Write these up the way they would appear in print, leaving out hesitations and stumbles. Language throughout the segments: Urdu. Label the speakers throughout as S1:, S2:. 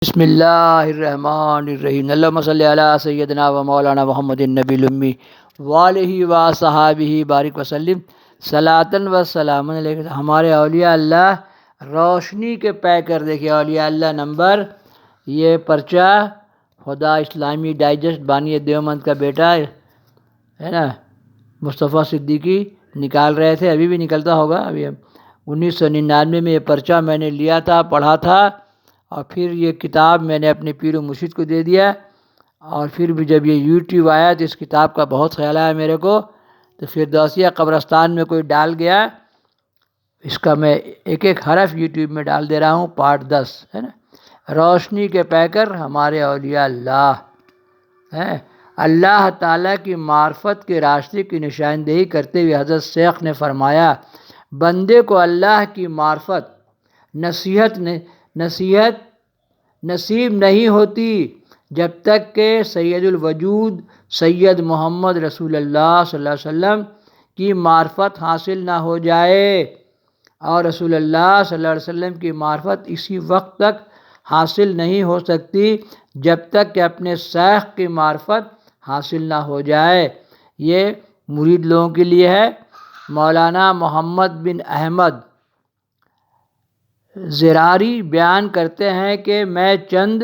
S1: بسم اللہ الرحمن الرحیم اللہم صلی علی سیدنا و مولانا محمد النبی الامی وآلہ و صحابہ بارک وسلم صلاۃً و سلام علیہ۔ ہمارے اولیاء اللہ روشنی کے پیکر دیکھیے، اولیاء اللہ نمبر، یہ پرچہ خدا اسلامی ڈائجسٹ بانی دیوبند کا بیٹا ہے نا مصطفیٰ صدیقی نکال رہے تھے، ابھی بھی نکلتا ہوگا۔ ابھی 1999 میں یہ پرچہ میں نے لیا تھا، پڑھا تھا، اور پھر یہ کتاب میں نے اپنے پیر و مرشد کو دے دیا، اور پھر بھی جب یہ یوٹیوب آیا تو اس کتاب کا بہت خیال آیا میرے کو، تو فردوسیہ قبرستان میں کوئی ڈال گیا، اس کا میں ایک ایک حرف یوٹیوب میں ڈال دے رہا ہوں، پارٹ 10 ہے نا۔ روشنی کے پیکر ہمارے اولیاء اللہ ہیں۔ اللہ تعالیٰ کی معرفت کے راستے کی نشاندہی کرتے ہوئے حضرت شیخ نے فرمایا، بندے کو اللہ کی معرفت نصیحت نصیب نہیں ہوتی جب تک کہ سید الوجود سید محمد رسول اللہ صلی اللہ علیہ وسلم کی معرفت حاصل نہ ہو جائے، اور رسول اللہ صلی اللہ علیہ وسلم کی معرفت اسی وقت تک حاصل نہیں ہو سکتی جب تک کہ اپنے شیخ کی معرفت حاصل نہ ہو جائے۔ یہ مرید لوگوں کے لیے ہے۔ مولانا محمد بن احمد زراری بیان کرتے ہیں کہ میں چند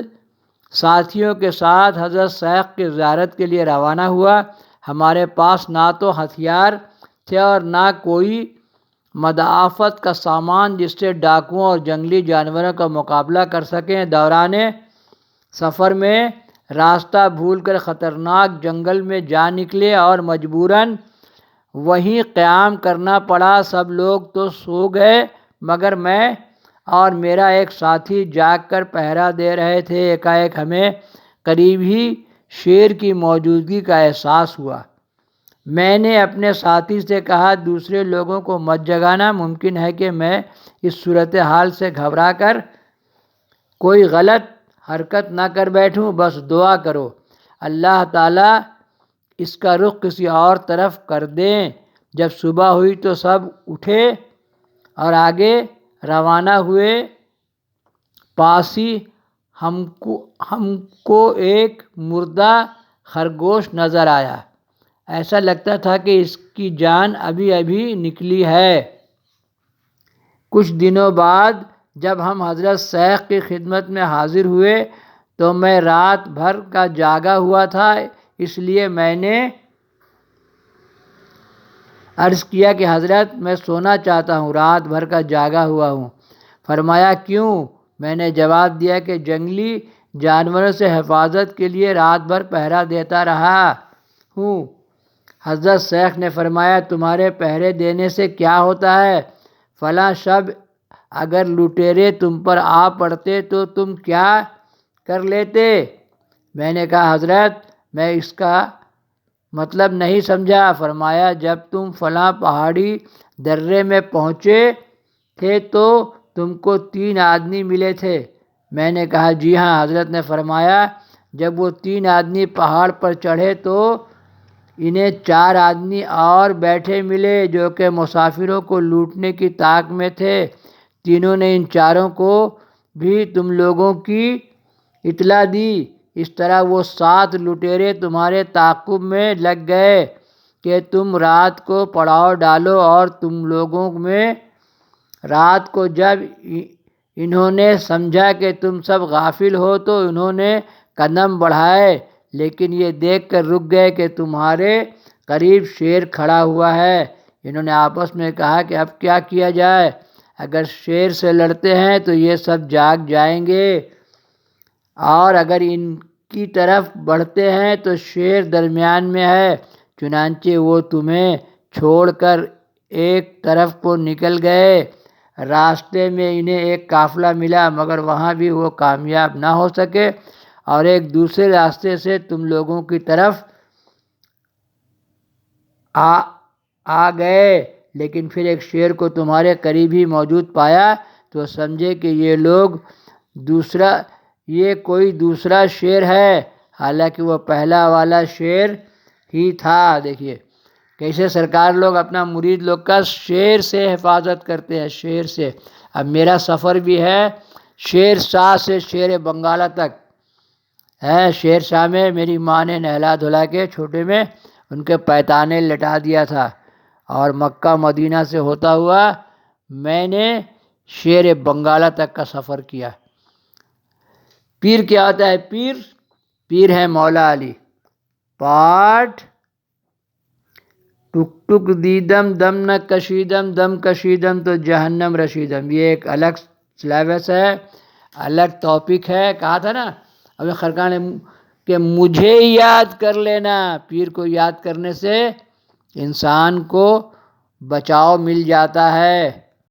S1: ساتھیوں کے ساتھ حضرت شیخ کی زیارت کے لیے روانہ ہوا۔ ہمارے پاس نہ تو ہتھیار تھے اور نہ کوئی مدافعت کا سامان جس سے ڈاکوؤں اور جنگلی جانوروں کا مقابلہ کر سکیں۔ دوران سفر میں راستہ بھول کر خطرناک جنگل میں جا نکلے اور مجبوراً وہیں قیام کرنا پڑا۔ سب لوگ تو سو گئے مگر میں اور میرا ایک ساتھی جاگ کر پہرا دے رہے تھے۔ ایک ہمیں قریب ہی شیر کی موجودگی کا احساس ہوا۔ میں نے اپنے ساتھی سے کہا، دوسرے لوگوں کو مت جگانا، ممکن ہے کہ میں اس صورتحال سے گھبرا کر کوئی غلط حرکت نہ کر بیٹھوں، بس دعا کرو اللہ تعالیٰ اس کا رخ کسی اور طرف کر دیں۔ جب صبح ہوئی تو سب اٹھے اور آگے روانہ ہوئے۔ پاس ہی ہم کو ایک مردہ خرگوش نظر آیا، ایسا لگتا تھا کہ اس کی جان ابھی ابھی نکلی ہے۔ کچھ دنوں بعد جب ہم حضرت شیخ کی خدمت میں حاضر ہوئے تو میں رات بھر کا جاگا ہوا تھا، اس لیے میں نے عرض کیا کہ حضرت میں سونا چاہتا ہوں، رات بھر کا جاگا ہوا ہوں۔ فرمایا کیوں؟ میں نے جواب دیا کہ جنگلی جانوروں سے حفاظت کے لیے رات بھر پہرا دیتا رہا ہوں۔ حضرت شیخ نے فرمایا تمہارے پہرے دینے سے کیا ہوتا ہے؟ فلاں شب اگر لٹیرے تم پر آ پڑتے تو تم کیا کر لیتے؟ میں نے کہا حضرت میں اس کا مطلب نہیں سمجھا۔ فرمایا جب تم فلاں پہاڑی درے میں پہنچے تھے تو تم کو 3 آدمی ملے تھے۔ میں نے کہا جی ہاں۔ حضرت نے فرمایا جب وہ 3 آدمی پہاڑ پر چڑھے تو انہیں 4 آدمی اور بیٹھے ملے جو کہ مسافروں کو لوٹنے کی طاق میں تھے۔ تینوں نے ان 4 کو بھی تم لوگوں کی اطلاع دی۔ اس طرح وہ 7 لٹیرے تمہارے تعاقب میں لگ گئے کہ تم رات کو پڑاؤ ڈالو، اور تم لوگوں میں رات کو جب انہوں نے سمجھا کہ تم سب غافل ہو تو انہوں نے قدم بڑھائے، لیکن یہ دیکھ کر رک گئے کہ تمہارے قریب شیر کھڑا ہوا ہے۔ انہوں نے آپس میں کہا کہ اب کیا کیا جائے؟ اگر شیر سے لڑتے ہیں تو یہ سب جاگ جائیں گے، اور اگر ان کی طرف بڑھتے ہیں تو شیر درمیان میں ہے۔ چنانچہ وہ تمہیں چھوڑ کر ایک طرف کو نکل گئے۔ راستے میں انہیں ایک قافلہ ملا مگر وہاں بھی وہ کامیاب نہ ہو سکے، اور ایک دوسرے راستے سے تم لوگوں کی طرف آ گئے، لیکن پھر ایک شیر کو تمہارے قریب ہی موجود پایا تو سمجھے کہ یہ کوئی دوسرا شیر ہے، حالانکہ وہ پہلا والا شیر ہی تھا۔ دیکھیے کیسے سرکار لوگ اپنا مرید لوگ کا شیر سے حفاظت کرتے ہیں، شیر سے۔ اب میرا سفر بھی ہے شیر شاہ سے شیر بنگالہ تک ہے. شیر شاہ میں میری ماں نے نہلا دھلا کے چھوٹے میں ان کے پیتانے لٹا دیا تھا، اور مکہ مدینہ سے ہوتا ہوا میں نے شیر بنگالہ تک کا سفر کیا. پیر کیا ہوتا ہے؟ پیر ہے مولا علی. پاٹھ ٹک ٹک دیدم دم نہ کشیدم دم کشیدم تو جہنم رشیدم. یہ ایک الگ سلیبس ہے، الگ ٹاپک ہے. کہا تھا نا ابھی خرقان نے کہ مجھے یاد کر لینا. پیر کو یاد کرنے سے انسان کو بچاؤ مل جاتا ہے.